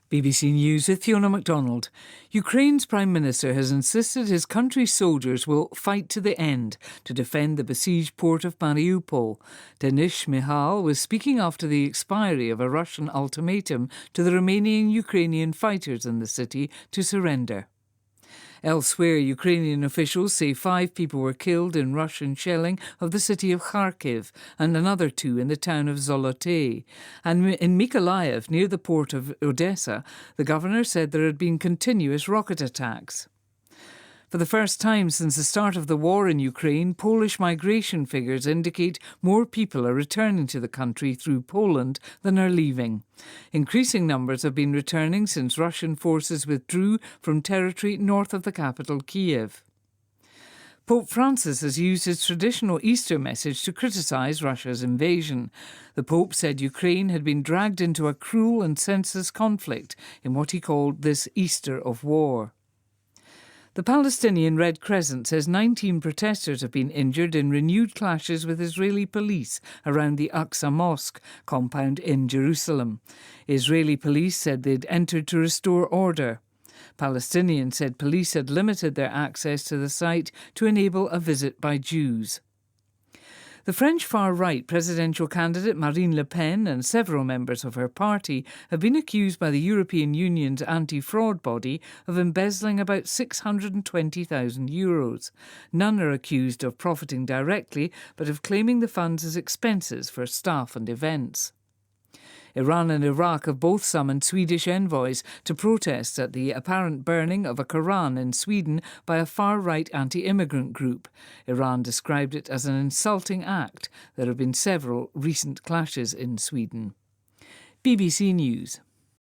BBC News with Fiona MacDonald. Ukraine's Prime Minister has insisted his country's soldiers will fight to the end to defend the besieged port of Mariupol. Denis Shmyhal was speaking after the expiry of a Russian ultimatum to the remaining Ukrainian fighters in the city to surrender. Elsewhere, Ukrainian officials say 5 people were killed in Russian shelling of the city of Kharkiv and another 2 in the town of Zolote. And in Mykolaiv, near the port of Odessa, the governor said there had been continuous rocket attacks. For the first time since the start of the war in Ukraine, Polish migration figures indicate more people are returning to the country through Poland than are leaving. Increasing numbers have been returning since Russian forces withdrew from territory north of the capital, Kiev. Pope Francis has used his traditional Easter message to criticise Russia's invasion. The Pope said Ukraine had been dragged into a cruel and senseless conflict in what he called this Easter of war. The Palestinian Red Crescent says 19 protesters have been injured in renewed clashes with Israeli police around the Aqsa Mosque compound in Jerusalem. Israeli police said they'd entered to restore order. Palestinians said police had limited their access to the site to enable a visit by Jews. The French far-right presidential candidate Marine Le Pen and several members of her party have been accused by the European Union's anti-fraud body of embezzling about €620,000. None are accused of profiting directly, but of claiming the funds as expenses for staff and events. Iran and Iraq have both summoned Swedish envoys to protest at the apparent burning of a Quran in Sweden by a far-right anti-immigrant group. Iran described it as an insulting act. There have been several recent clashes in Sweden. BBC News.